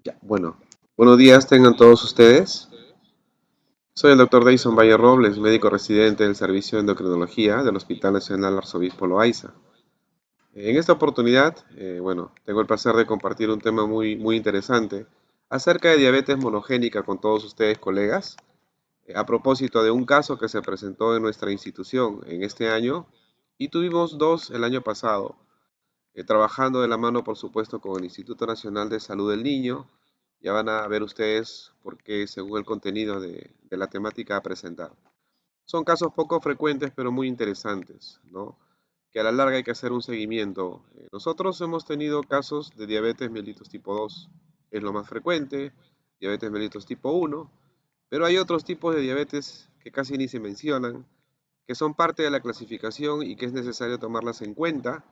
Ya, bueno, buenos días tengan todos ustedes. Soy el doctor Deison Valle Robles, médico residente del Servicio de Endocrinología del Hospital Nacional Arzobispo Loaiza. En esta oportunidad, tengo el placer de compartir un tema muy interesante acerca de diabetes monogénica con todos ustedes, colegas, a propósito de un caso que se presentó en nuestra institución en este año y tuvimos dos el año pasado, trabajando de la mano, por supuesto, con el Instituto Nacional de Salud del Niño. Ya van a ver ustedes por qué, según el contenido de la temática a presentar. Son casos poco frecuentes, pero muy interesantes, ¿no? Que a la larga hay que hacer un seguimiento. Nosotros hemos tenido casos de diabetes mellitus tipo 2, es lo más frecuente, diabetes mellitus tipo 1, pero hay otros tipos de diabetes que casi ni se mencionan, que son parte de la clasificación y que es necesario tomarlas en cuenta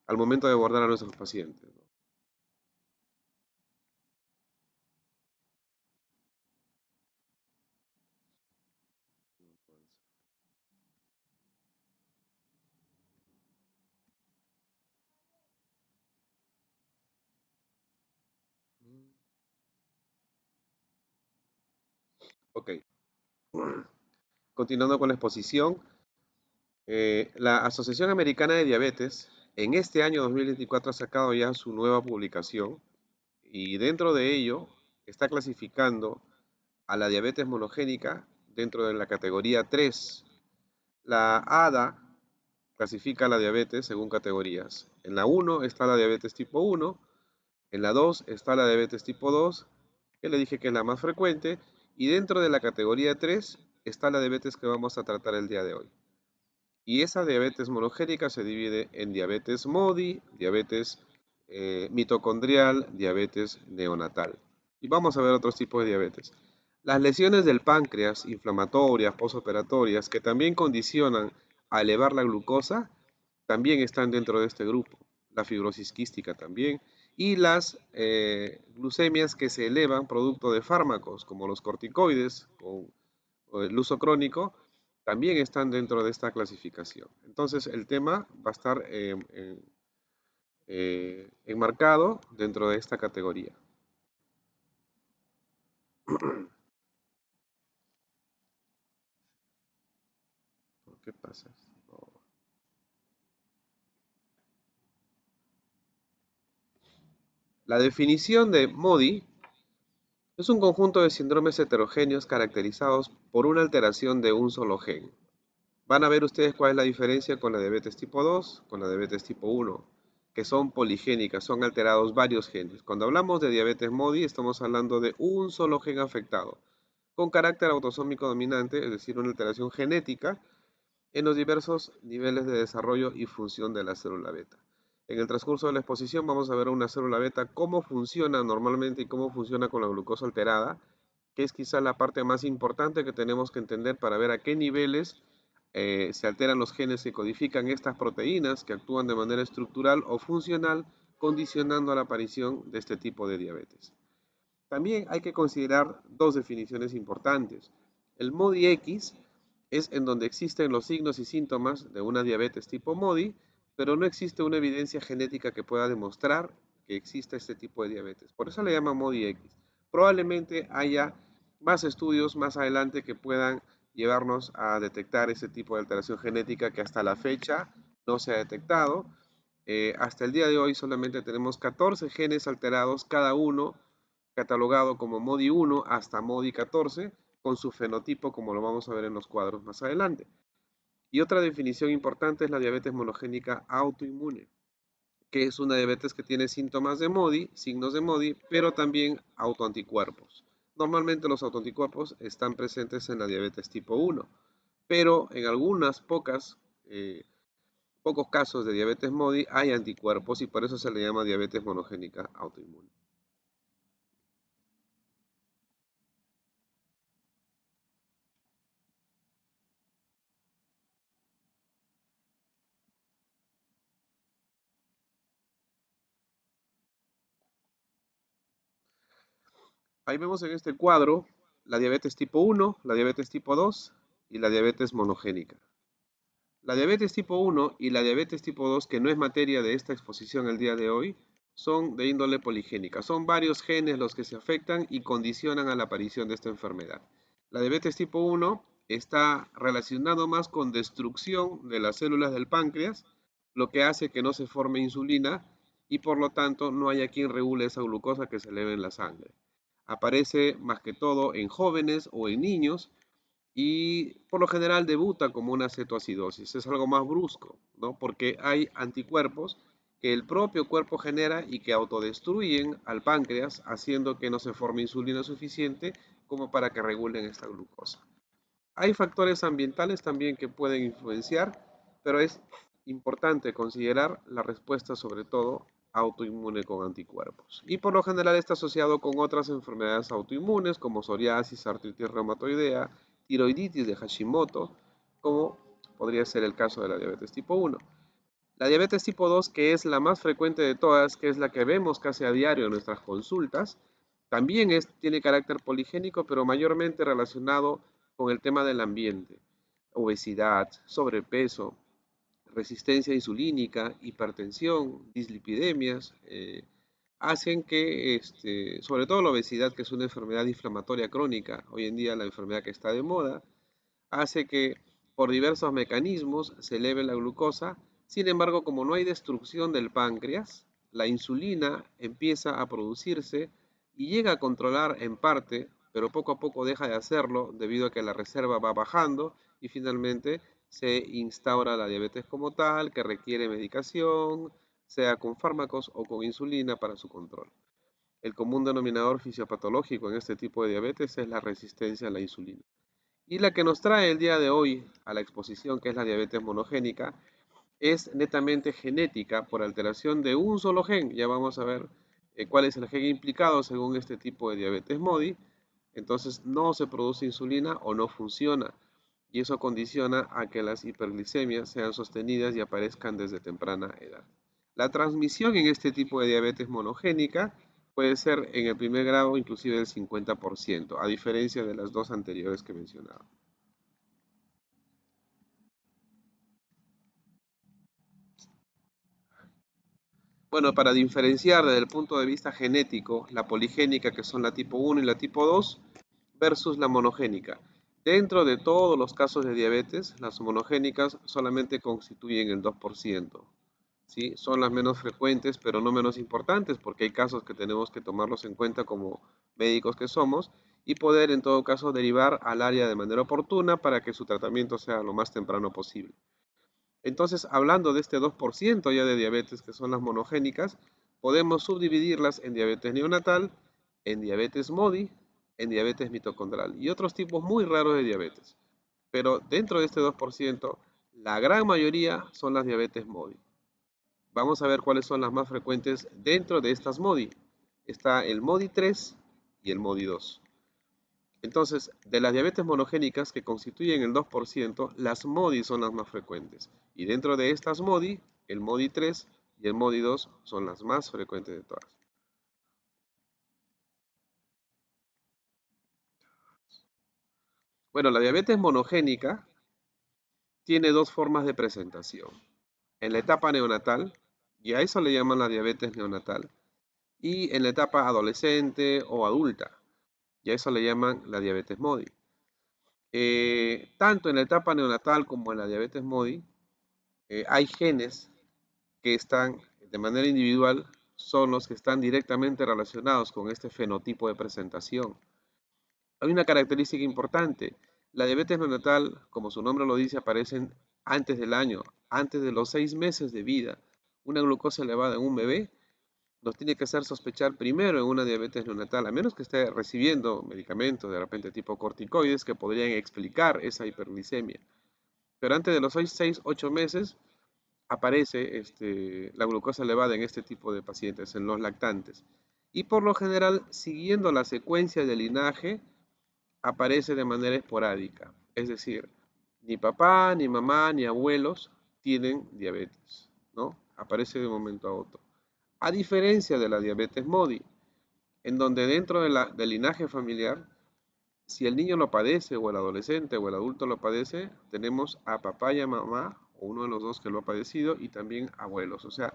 al momento de abordar a nuestros pacientes, ¿no? Ok, continuando con la exposición, la Asociación Americana de Diabetes en este año 2024 ha sacado ya su nueva publicación y dentro de ello está clasificando a la diabetes monogénica dentro de la categoría 3. La ADA clasifica la diabetes según categorías. En la 1 está la diabetes tipo 1, en la 2 está la diabetes tipo 2, que le dije que es la más frecuente, y dentro de la categoría 3 está la diabetes que vamos a tratar el día de hoy. Y esa diabetes monogénica se divide en diabetes MODI, diabetes mitocondrial, diabetes neonatal. Y vamos a ver otros tipos de diabetes. Las lesiones del páncreas, inflamatorias, postoperatorias, que también condicionan a elevar la glucosa, también están dentro de este grupo. La fibrosis quística también. Y las glucemias que se elevan producto de fármacos, como los corticoides o el uso crónico, también están dentro de esta clasificación. Entonces, el tema va a estar enmarcado dentro de esta categoría. ¿Qué pasa? No. La definición de MODI es un conjunto de síndromes heterogéneos caracterizados por una alteración de un solo gen. Van a ver ustedes cuál es la diferencia con la diabetes tipo 2, con la diabetes tipo 1, que son poligénicas, son alterados varios genes. Cuando hablamos de diabetes MODI, estamos hablando de un solo gen afectado, con carácter autosómico dominante, es decir, una alteración genética en los diversos niveles de desarrollo y función de la célula beta. En el transcurso de la exposición vamos a ver una célula beta, cómo funciona normalmente y cómo funciona con la glucosa alterada, que es quizá la parte más importante que tenemos que entender para ver a qué niveles se alteran los genes que codifican estas proteínas que actúan de manera estructural o funcional, condicionando a la aparición de este tipo de diabetes. También hay que considerar dos definiciones importantes. El MODI X es en donde existen los signos y síntomas de una diabetes tipo MODI, pero no existe una evidencia genética que pueda demostrar que existe este tipo de diabetes. Por eso le llaman MODI X. Probablemente haya más estudios más adelante que puedan llevarnos a detectar ese tipo de alteración genética que hasta la fecha no se ha detectado. Hasta el día de hoy solamente tenemos 14 genes alterados, cada uno catalogado como MODI 1 hasta MODI 14, con su fenotipo, como lo vamos a ver en los cuadros más adelante. Y otra definición importante es la diabetes monogénica autoinmune, que es una diabetes que tiene síntomas de MODI, signos de MODI, pero también autoanticuerpos. Normalmente los autoanticuerpos están presentes en la diabetes tipo 1, pero en algunas pocos casos de diabetes MODI hay anticuerpos y por eso se le llama diabetes monogénica autoinmune. Ahí vemos en este cuadro la diabetes tipo 1, la diabetes tipo 2 y la diabetes monogénica. La diabetes tipo 1 y la diabetes tipo 2, que no es materia de esta exposición el día de hoy, son de índole poligénica. Son varios genes los que se afectan y condicionan a la aparición de esta enfermedad. La diabetes tipo 1 está relacionado más con destrucción de las células del páncreas, lo que hace que no se forme insulina y por lo tanto no haya quien regule esa glucosa que se eleve en la sangre. Aparece más que todo en jóvenes o en niños y por lo general debuta como una cetoacidosis. Es algo más brusco, ¿no? Porque hay anticuerpos que el propio cuerpo genera y que autodestruyen al páncreas, haciendo que no se forme insulina suficiente como para que regulen esta glucosa. Hay factores ambientales también que pueden influenciar, pero es importante considerar la respuesta sobre todo autoinmune con anticuerpos. Y por lo general está asociado con otras enfermedades autoinmunes como psoriasis, artritis reumatoidea, tiroiditis de Hashimoto, como podría ser el caso de la diabetes tipo 1. La diabetes tipo 2, que es la más frecuente de todas, que es la que vemos casi a diario en nuestras consultas, también tiene carácter poligénico, pero mayormente relacionado con el tema del ambiente. Obesidad, sobrepeso, resistencia insulínica, hipertensión, dislipidemias, hacen que, sobre todo la obesidad, que es una enfermedad inflamatoria crónica, hoy en día la enfermedad que está de moda, hace que por diversos mecanismos se eleve la glucosa. Sin embargo, como no hay destrucción del páncreas, la insulina empieza a producirse y llega a controlar en parte, pero poco a poco deja de hacerlo debido a que la reserva va bajando y finalmente se instaura la diabetes como tal, que requiere medicación, sea con fármacos o con insulina para su control. El común denominador fisiopatológico en este tipo de diabetes es la resistencia a la insulina. Y la que nos trae el día de hoy a la exposición, que es la diabetes monogénica, es netamente genética por alteración de un solo gen. Ya vamos a ver cuál es el gen implicado según este tipo de diabetes MODY. Entonces no se produce insulina o no funciona. Y eso condiciona a que las hiperglicemias sean sostenidas y aparezcan desde temprana edad. La transmisión en este tipo de diabetes monogénica puede ser en el primer grado inclusive del 50%, a diferencia de las dos anteriores que mencionaba. Bueno, para diferenciar desde el punto de vista genético, la poligénica, que son la tipo 1 y la tipo 2, versus la monogénica. Dentro de todos los casos de diabetes, las monogénicas solamente constituyen el 2%. ¿Sí? Son las menos frecuentes, pero no menos importantes, porque hay casos que tenemos que tomarlos en cuenta como médicos que somos y poder en todo caso derivar al área de manera oportuna para que su tratamiento sea lo más temprano posible. Entonces, hablando de este 2% ya de diabetes, que son las monogénicas, podemos subdividirlas en diabetes neonatal, en diabetes MODY, en diabetes mitocondrial y otros tipos muy raros de diabetes. Pero dentro de este 2%, la gran mayoría son las diabetes MODY. Vamos a ver cuáles son las más frecuentes dentro de estas MODY. Está el MODY 3 y el MODY 2. Entonces, de las diabetes monogénicas que constituyen el 2%, las MODY son las más frecuentes. Y dentro de estas MODY, el MODY 3 y el MODY 2 son las más frecuentes de todas. Bueno, la diabetes monogénica tiene dos formas de presentación. En la etapa neonatal, y a eso le llaman la diabetes neonatal, y en la etapa adolescente o adulta, y a eso le llaman la diabetes MODY. Tanto en la etapa neonatal como en la diabetes MODY, hay genes que están de manera individual, son los que están directamente relacionados con este fenotipo de presentación. Hay una característica importante. La diabetes neonatal, como su nombre lo dice, aparece antes del año, antes de los 6 meses de vida. Una glucosa elevada en un bebé nos tiene que hacer sospechar primero en una diabetes neonatal, a menos que esté recibiendo medicamentos de repente tipo corticoides que podrían explicar esa hiperglicemia. Pero antes de los 6, 8 meses aparece la glucosa elevada en este tipo de pacientes, en los lactantes. Y por lo general, siguiendo la secuencia de linaje, aparece de manera esporádica. Es decir, ni papá, ni mamá, ni abuelos tienen diabetes, ¿no? Aparece de un momento a otro. A diferencia de la diabetes MODY, en donde dentro del linaje familiar, si el niño lo padece, o el adolescente, o el adulto lo padece, tenemos a papá y a mamá, o uno de los dos que lo ha padecido, y también abuelos. O sea,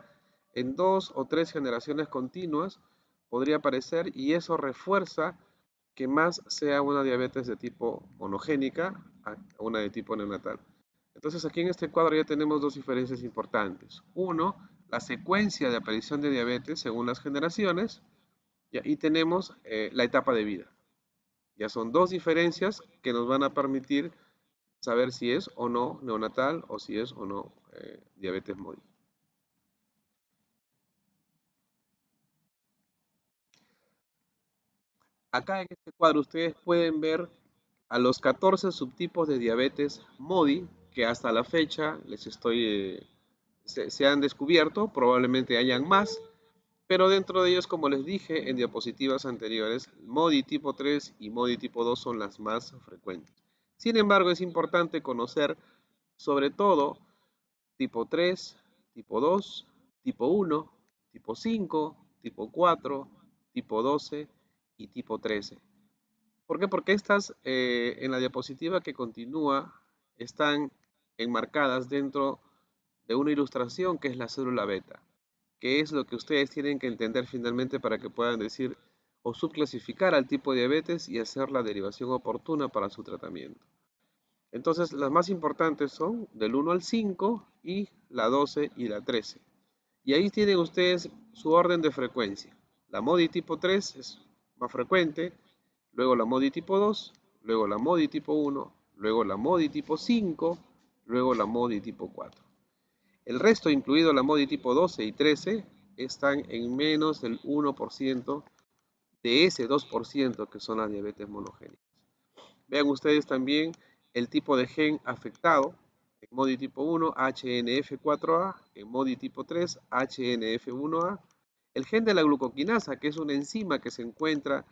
en 2 o 3 generaciones continuas podría aparecer, y eso refuerza que más sea una diabetes de tipo monogénica a una de tipo neonatal. Entonces aquí en este cuadro ya tenemos dos diferencias importantes. Uno, la secuencia de aparición de diabetes según las generaciones, y tenemos la etapa de vida. Ya son dos diferencias que nos van a permitir saber si es o no neonatal o si es o no diabetes MODY. Acá en este cuadro ustedes pueden ver a los 14 subtipos de diabetes MODY que hasta la fecha se han descubierto, probablemente hayan más, pero dentro de ellos, como les dije en diapositivas anteriores, MODY tipo 3 y MODY tipo 2 son las más frecuentes. Sin embargo, es importante conocer sobre todo tipo 3, tipo 2, tipo 1, tipo 5, tipo 4, tipo 12 y tipo 13. ¿Por qué? Porque estas en la diapositiva que continúa están enmarcadas dentro de una ilustración que es la célula beta, que es lo que ustedes tienen que entender finalmente para que puedan decir o subclasificar al tipo de diabetes y hacer la derivación oportuna para su tratamiento. Entonces, las más importantes son del 1 al 5 y la 12 y la 13. Y ahí tienen ustedes su orden de frecuencia. La MODY tipo 3 es más frecuente, luego la MODY tipo 2, luego la MODY tipo 1, luego la MODY tipo 5, luego la MODY tipo 4. El resto, incluido la MODY tipo 12 y 13, están en menos del 1% de ese 2% que son las diabetes monogénicas. Vean ustedes también el tipo de gen afectado. En MODY tipo 1, HNF4A, en MODY tipo 3, HNF1A. El gen de la glucoquinasa, que es una enzima que se encuentra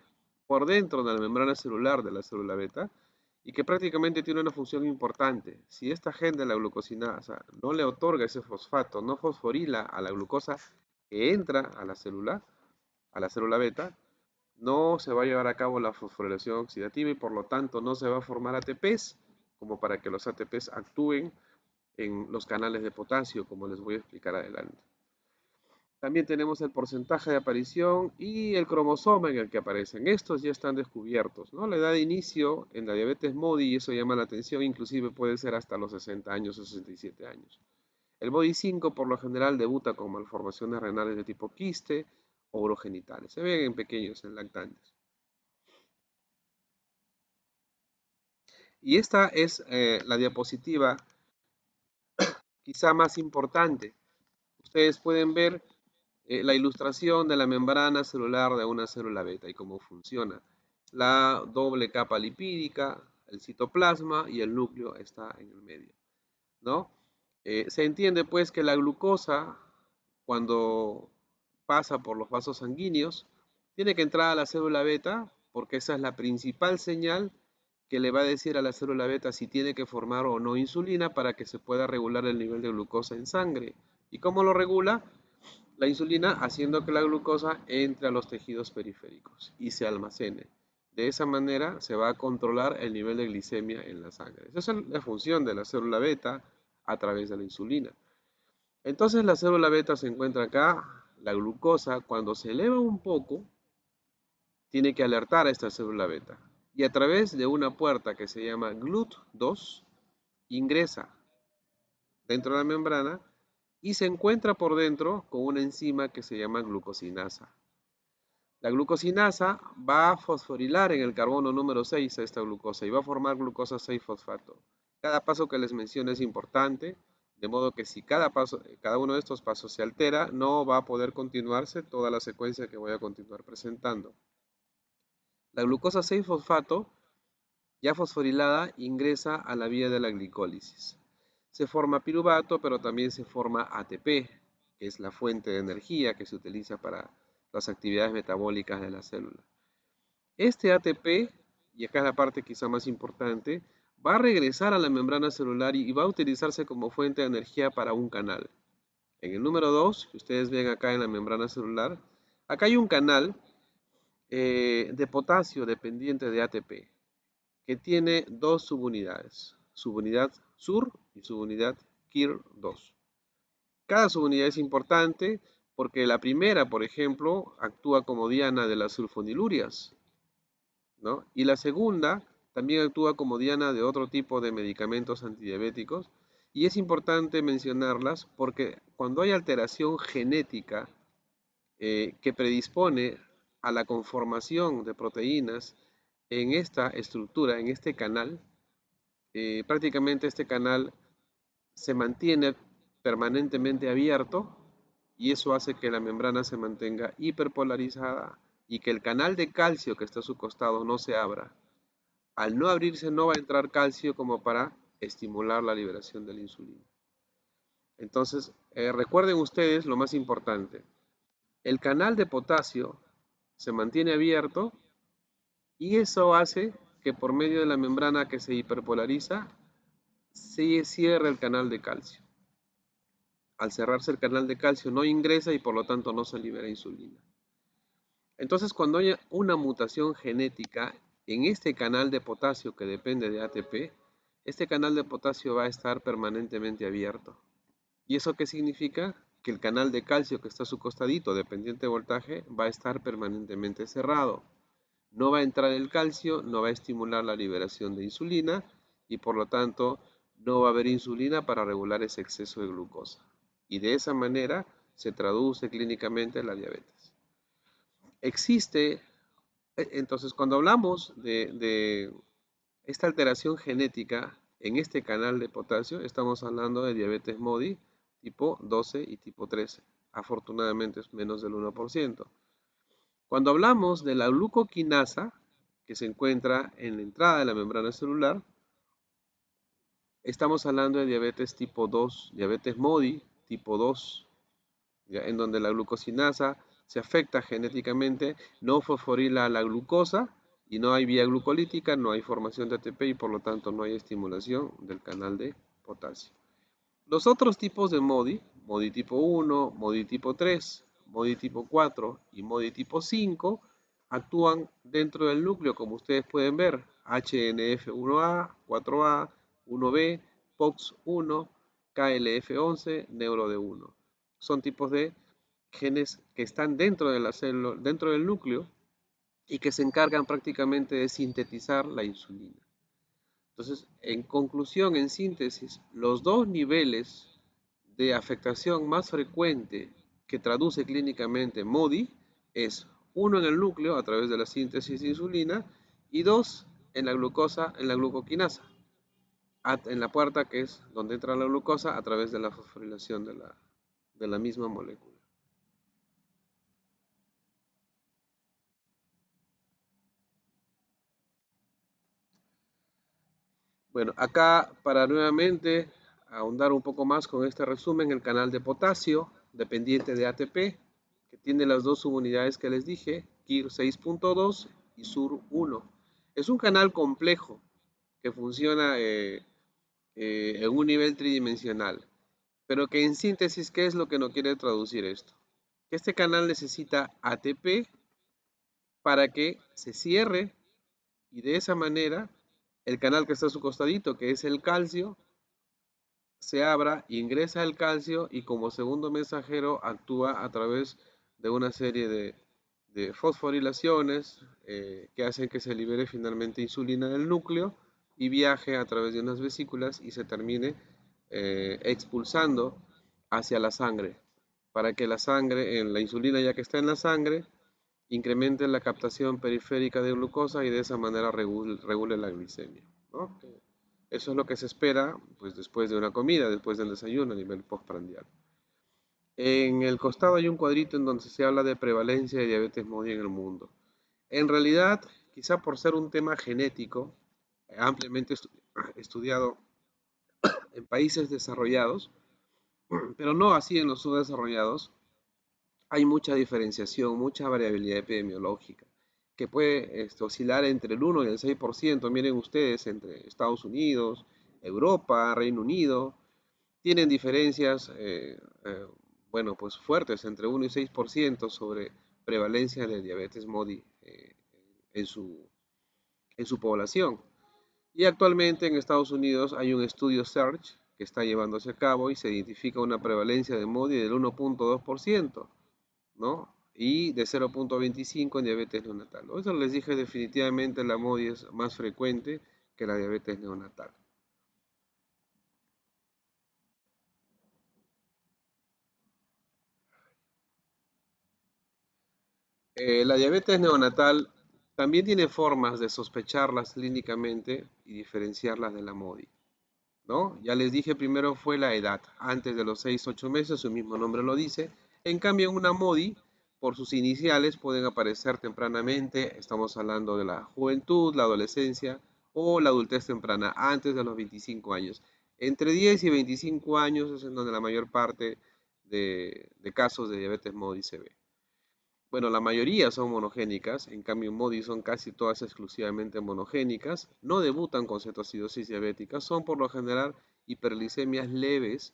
por dentro de la membrana celular de la célula beta y que prácticamente tiene una función importante. Si esta gen de la glucosinasa no le otorga ese fosfato, no fosforila a la glucosa que entra a la célula beta, no se va a llevar a cabo la fosforilación oxidativa y por lo tanto no se va a formar ATPs como para que los ATPs actúen en los canales de potasio, como les voy a explicar adelante. También tenemos el porcentaje de aparición y el cromosoma en el que aparecen. Estos ya están descubiertos, ¿no? La edad de inicio en la diabetes MODY, y eso llama la atención, inclusive puede ser hasta los 60 años o 67 años. El MODY 5 por lo general debuta con malformaciones renales de tipo quiste o urogenitales. Se ven en pequeños, en lactantes. Y esta es la diapositiva quizá más importante. Ustedes pueden ver la ilustración de la membrana celular de una célula beta y cómo funciona. La doble capa lipídica, el citoplasma y el núcleo está en el medio, ¿no? Se entiende pues que la glucosa, cuando pasa por los vasos sanguíneos, tiene que entrar a la célula beta porque esa es la principal señal que le va a decir a la célula beta si tiene que formar o no insulina para que se pueda regular el nivel de glucosa en sangre. ¿Y cómo lo regula? La insulina haciendo que la glucosa entre a los tejidos periféricos y se almacene. De esa manera se va a controlar el nivel de glicemia en la sangre. Esa es la función de la célula beta a través de la insulina. Entonces la célula beta se encuentra acá, la glucosa cuando se eleva un poco tiene que alertar a esta célula beta y a través de una puerta que se llama GLUT2 ingresa dentro de la membrana y se encuentra por dentro con una enzima que se llama glucosinasa. La glucosinasa va a fosforilar en el carbono número 6 a esta glucosa y va a formar glucosa 6-fosfato. Cada paso que les menciono es importante, de modo que si cada uno de estos pasos se altera, no va a poder continuarse toda la secuencia que voy a continuar presentando. La glucosa 6-fosfato, ya fosforilada, ingresa a la vía de la glicólisis. Se forma piruvato, pero también se forma ATP, que es la fuente de energía que se utiliza para las actividades metabólicas de la célula. Este ATP, y acá es la parte quizá más importante, va a regresar a la membrana celular y va a utilizarse como fuente de energía para un canal. En el número 2, que ustedes ven acá en la membrana celular, acá hay un canal de potasio dependiente de ATP, que tiene dos subunidades, subunidad sur y subunidad KIR2. Cada subunidad es importante porque la primera, por ejemplo, actúa como diana de las sulfonilurias, ¿no? Y la segunda también actúa como diana de otro tipo de medicamentos antidiabéticos. Y es importante mencionarlas porque cuando hay alteración genética que predispone a la conformación de proteínas en esta estructura, en este canal, prácticamente este canal se mantiene permanentemente abierto y eso hace que la membrana se mantenga hiperpolarizada y que el canal de calcio que está a su costado no se abra. Al no abrirse no va a entrar calcio como para estimular la liberación de la insulina. Entonces, recuerden ustedes lo más importante. El canal de potasio se mantiene abierto y eso hace que por medio de la membrana que se hiperpolariza se cierre el canal de calcio. Al cerrarse el canal de calcio no ingresa y por lo tanto no se libera insulina. Entonces, cuando haya una mutación genética en este canal de potasio que depende de ATP, este canal de potasio va a estar permanentemente abierto. ¿Y eso qué significa? Que el canal de calcio que está a su costadito, dependiente de voltaje, va a estar permanentemente cerrado. No va a entrar el calcio, no va a estimular la liberación de insulina y por lo tanto no va a haber insulina para regular ese exceso de glucosa. Y de esa manera se traduce clínicamente la diabetes. Existe, entonces cuando hablamos de esta alteración genética en este canal de potasio, estamos hablando de diabetes MODY tipo 12 y tipo 13. Afortunadamente es menos del 1%. Cuando hablamos de la glucoquinasa, que se encuentra en la entrada de la membrana celular, estamos hablando de diabetes tipo 2, diabetes MODY tipo 2, ¿ya? En donde la glucosinasa se afecta genéticamente, no fosforila la glucosa y no hay vía glucolítica, no hay formación de ATP y por lo tanto no hay estimulación del canal de potasio. Los otros tipos de MODY, MODY tipo 1, MODY tipo 3, MODY tipo 4 y MODY tipo 5, actúan dentro del núcleo, como ustedes pueden ver, HNF1A, 4A, 1B, POX1, KLF11, NeuroD1. Son tipos de genes que están dentro de la célula, dentro del núcleo y que se encargan prácticamente de sintetizar la insulina. Entonces, en conclusión, en síntesis, los dos niveles de afectación más frecuente que traduce clínicamente MODY es uno en el núcleo a través de la síntesis de insulina y dos en la glucosa, en la glucoquinasa, en la puerta que es donde entra la glucosa a través de la fosforilación de la misma molécula. Bueno, acá para nuevamente ahondar un poco más con este resumen, el canal de potasio dependiente de ATP, que tiene las dos subunidades que les dije, KIR 6.2 y SUR 1. Es un canal complejo que funciona en un nivel tridimensional, pero que en síntesis, ¿qué es lo que nos quiere traducir esto? Que este canal necesita ATP para que se cierre y de esa manera el canal que está a su costadito, que es el calcio, se abra, ingresa el calcio y como segundo mensajero actúa a través de una serie de fosforilaciones que hacen que se libere finalmente insulina del núcleo y viaje a través de unas vesículas y se termine expulsando hacia la sangre, para que la sangre, en la insulina ya que está en la sangre, incremente la captación periférica de glucosa y de esa manera regule la glicemia, ¿no? Eso es lo que se espera pues, después de una comida, después del desayuno a nivel postprandial. En el costado hay un cuadrito en donde se habla de prevalencia de diabetes MODY en el mundo. En realidad, quizá por ser un tema genético, ampliamente estudiado en países desarrollados, pero no así en los subdesarrollados, hay mucha diferenciación, mucha variabilidad epidemiológica, que puede oscilar entre el 1 y el 6%. Miren ustedes, entre Estados Unidos, Europa, Reino Unido, tienen diferencias, bueno, pues fuertes, entre 1 y 6% sobre prevalencia de diabetes MODY en su población. Y actualmente en Estados Unidos hay un estudio SEARCH que está llevándose a cabo y se identifica una prevalencia de MODY del 1.2%, ¿no? Y de 0.25 en diabetes neonatal. Por eso les dije definitivamente la MODY es más frecuente que la diabetes neonatal. La diabetes neonatal también tiene formas de sospecharlas clínicamente y diferenciarlas de la MODY, ¿no? Ya les dije, primero fue la edad, antes de los 6 u 8 meses, su mismo nombre lo dice. En cambio, en una MODY, por sus iniciales, pueden aparecer tempranamente, estamos hablando de la juventud, la adolescencia o la adultez temprana, antes de los 25 años. Entre 10 y 25 años es en donde la mayor parte de casos de diabetes MODY se ve. Bueno, la mayoría son monogénicas, en cambio MODY son casi todas exclusivamente monogénicas, no debutan con cetoacidosis diabética, son por lo general hiperglicemias leves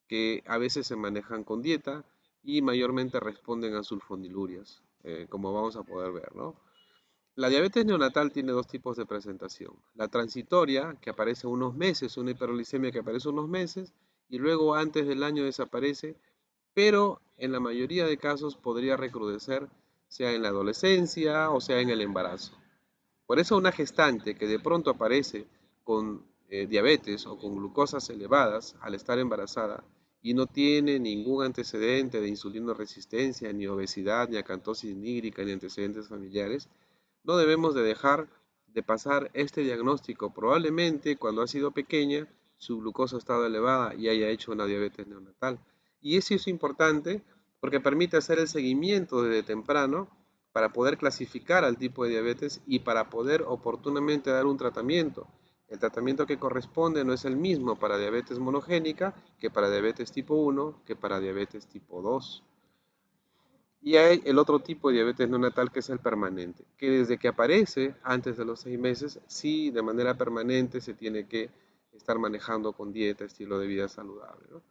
que a veces se manejan con dieta y mayormente responden a sulfonilurias, como vamos a poder ver, ¿no? La diabetes neonatal tiene dos tipos de presentación. La transitoria, que aparece unos meses, una hiperglicemia que aparece unos meses y luego antes del año desaparece, pero en la mayoría de casos podría recrudecer, sea en la adolescencia o sea en el embarazo. Por eso una gestante que de pronto aparece con diabetes o con glucosas elevadas al estar embarazada y no tiene ningún antecedente de insulinoresistencia, ni obesidad, ni acantosis nígrica, ni antecedentes familiares, no debemos de dejar de pasar este diagnóstico. Probablemente cuando ha sido pequeña su glucosa ha estado elevada y haya hecho una diabetes neonatal. Y eso es importante porque permite hacer el seguimiento desde temprano para poder clasificar al tipo de diabetes y para poder oportunamente dar un tratamiento. El tratamiento que corresponde no es el mismo para diabetes monogénica que para diabetes tipo 1 que para diabetes tipo 2. Y hay el otro tipo de diabetes neonatal que es el permanente, que desde que aparece antes de los 6 meses, sí de manera permanente se tiene que estar manejando con dieta, estilo de vida saludable, ¿no?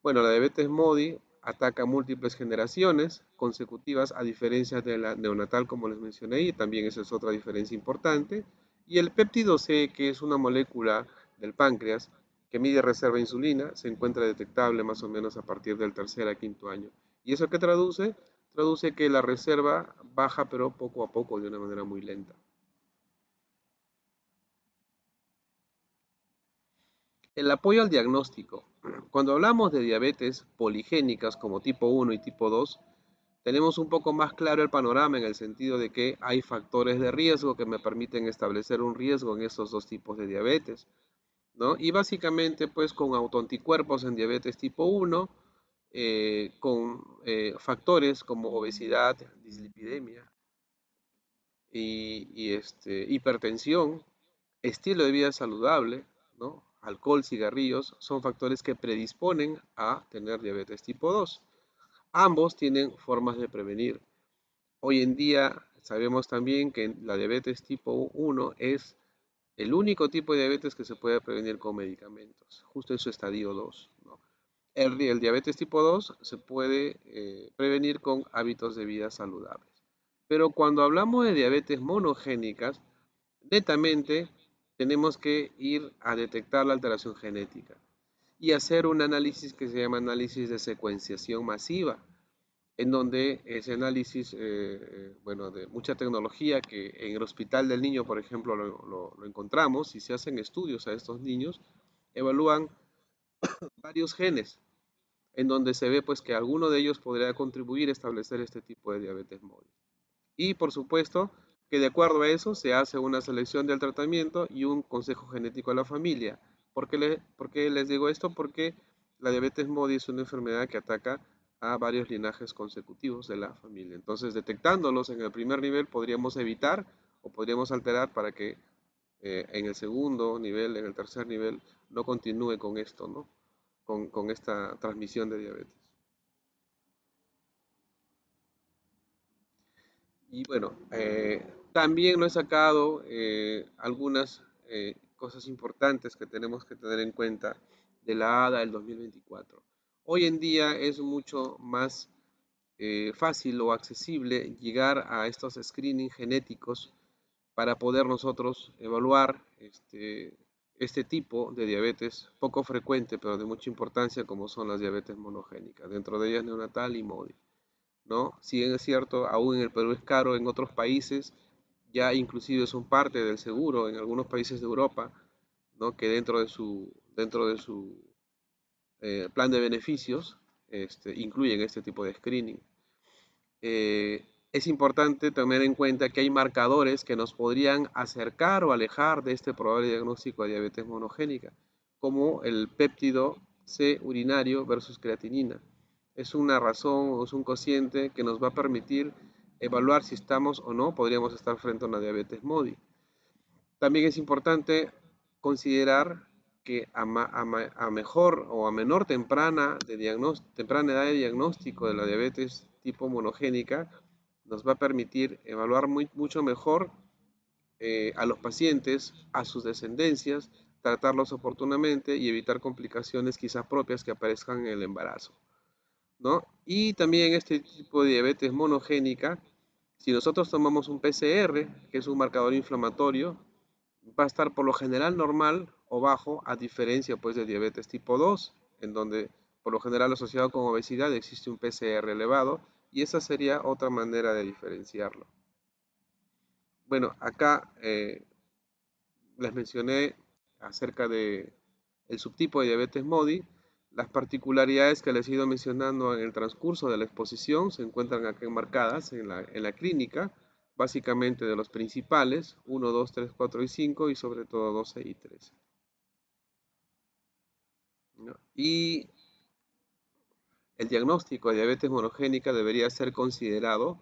Bueno, la diabetes MODY ataca múltiples generaciones consecutivas a diferencia de la neonatal como les mencioné y también esa es otra diferencia importante. Y el péptido C, que es una molécula del páncreas que mide reserva de insulina, se encuentra detectable más o menos a partir del tercer a quinto año. ¿Y eso qué traduce? Traduce que la reserva baja pero poco a poco de una manera muy lenta. El apoyo al diagnóstico. Cuando hablamos de diabetes poligénicas como tipo 1 y tipo 2, tenemos un poco más claro el panorama en el sentido de que hay factores de riesgo que me permiten establecer un riesgo en esos dos tipos de diabetes, ¿no? Y básicamente pues con autoanticuerpos en diabetes tipo 1, con factores como obesidad, dislipidemia hipertensión, estilo de vida saludable, ¿no? Alcohol, cigarrillos, son factores que predisponen a tener diabetes tipo 2. Ambos tienen formas de prevenir. Hoy en día sabemos también que la diabetes tipo 1 es el único tipo de diabetes que se puede prevenir con medicamentos, justo en su estadio 2, ¿no? El diabetes tipo 2 se puede prevenir con hábitos de vida saludables. Pero cuando hablamos de diabetes monogénicas, netamente tenemos que ir a detectar la alteración genética y hacer un análisis que se llama análisis de secuenciación masiva, en donde ese análisis, bueno, de mucha tecnología que en el Hospital del Niño, por ejemplo, lo encontramos y se hacen estudios a estos niños, evalúan varios genes en donde se ve pues que alguno de ellos podría contribuir a establecer este tipo de diabetes móvil. Y por supuesto que de acuerdo a eso se hace una selección del tratamiento y un consejo genético a la familia. ¿Por qué les digo esto? Porque la diabetes MODY es una enfermedad que ataca a varios linajes consecutivos de la familia. Entonces, detectándolos en el primer nivel podríamos evitar o podríamos alterar para que en el segundo nivel, en el tercer nivel, no continúe con esto, ¿no? Con esta transmisión de diabetes. Y bueno, también lo he sacado algunas cosas importantes que tenemos que tener en cuenta de la ADA del 2024. Hoy en día es mucho más fácil o accesible llegar a estos screening genéticos para poder nosotros evaluar este tipo de diabetes poco frecuente, pero de mucha importancia, como son las diabetes monogénicas, dentro de ellas neonatal y MODY, ¿no? Si bien es cierto, aún en el Perú es caro, en otros países ya inclusive son parte del seguro, en algunos países de Europa, ¿no? Que dentro de su plan de beneficios incluyen este tipo de screening. Es importante tener en cuenta que hay marcadores que nos podrían acercar o alejar de este probable diagnóstico de diabetes monogénica, como el péptido C urinario versus creatinina. Es una razón o es un cociente que nos va a permitir evaluar si estamos o no, podríamos estar frente a una diabetes MODY. También es importante considerar que a mejor o a menor temprana edad de diagnóstico de la diabetes tipo monogénica nos va a permitir evaluar mucho mejor a los pacientes, a sus descendencias, tratarlos oportunamente y evitar complicaciones quizás propias que aparezcan en el embarazo, ¿no? Y también este tipo de diabetes monogénica, si nosotros tomamos un PCR, que es un marcador inflamatorio, va a estar por lo general normal o bajo, a diferencia pues de diabetes tipo 2, en donde por lo general asociado con obesidad existe un PCR elevado, y esa sería otra manera de diferenciarlo. Bueno, acá les mencioné acerca de el subtipo de diabetes MODY. Las particularidades que les he ido mencionando en el transcurso de la exposición se encuentran aquí enmarcadas en la clínica, básicamente de los principales, 1, 2, 3, 4 y 5, y sobre todo 12 y 13, ¿no? Y el diagnóstico de diabetes monogénica debería ser considerado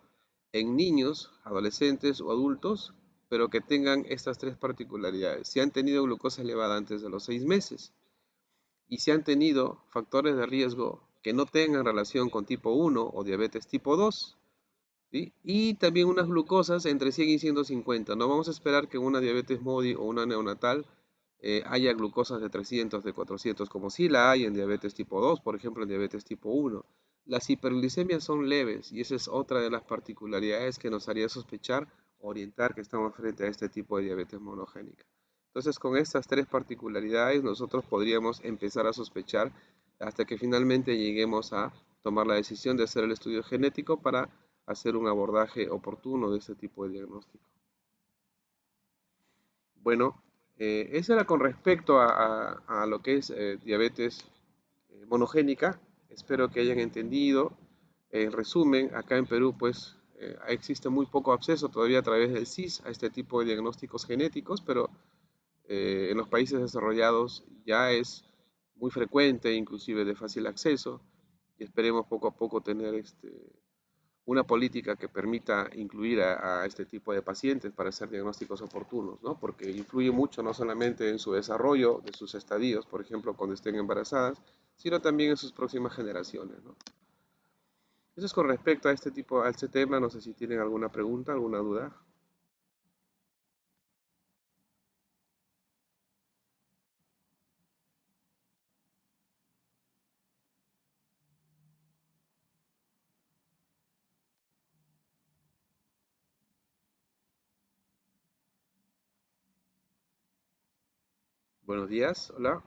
en niños, adolescentes o adultos, pero que tengan estas tres particularidades. Si han tenido glucosa elevada antes de los 6 meses y si han tenido factores de riesgo que no tengan relación con tipo 1 o diabetes tipo 2, ¿sí? Y también unas glucosas entre 100 y 150. No vamos a esperar que una diabetes MODY o una neonatal haya glucosas de 300, de 400, como sí la hay en diabetes tipo 2, por ejemplo, en diabetes tipo 1. Las hiperglicemias son leves y esa es otra de las particularidades que nos haría sospechar, orientar que estamos frente a este tipo de diabetes monogénica. Entonces, con estas tres particularidades, nosotros podríamos empezar a sospechar hasta que finalmente lleguemos a tomar la decisión de hacer el estudio genético para hacer un abordaje oportuno de este tipo de diagnóstico. Bueno, eso era con respecto a lo que es diabetes monogénica. Espero que hayan entendido. En resumen, acá en Perú, pues, existe muy poco acceso todavía a través del CIS a este tipo de diagnósticos genéticos, pero en los países desarrollados ya es muy frecuente, inclusive de fácil acceso, y esperemos poco a poco tener una política que permita incluir a este tipo de pacientes para hacer diagnósticos oportunos, ¿no? Porque influye mucho no solamente en su desarrollo de sus estadios, por ejemplo, cuando estén embarazadas, sino también en sus próximas generaciones, ¿no? Eso es con respecto a este tema. No sé si tienen alguna pregunta, alguna duda. Buenos días, hola,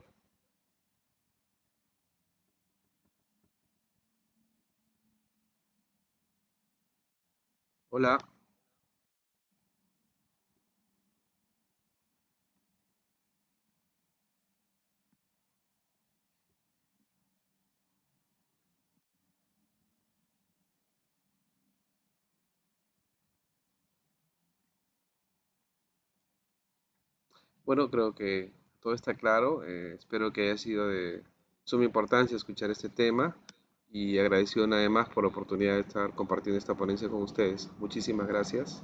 hola. Bueno, creo que todo está claro. Espero que haya sido de suma importancia escuchar este tema y agradecido nada más por la oportunidad de estar compartiendo esta ponencia con ustedes. Muchísimas gracias.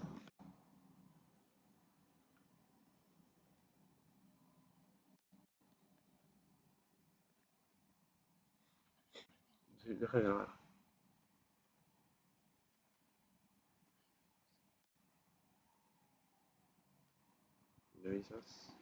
Sí, deja de grabar. ¿Me avisas?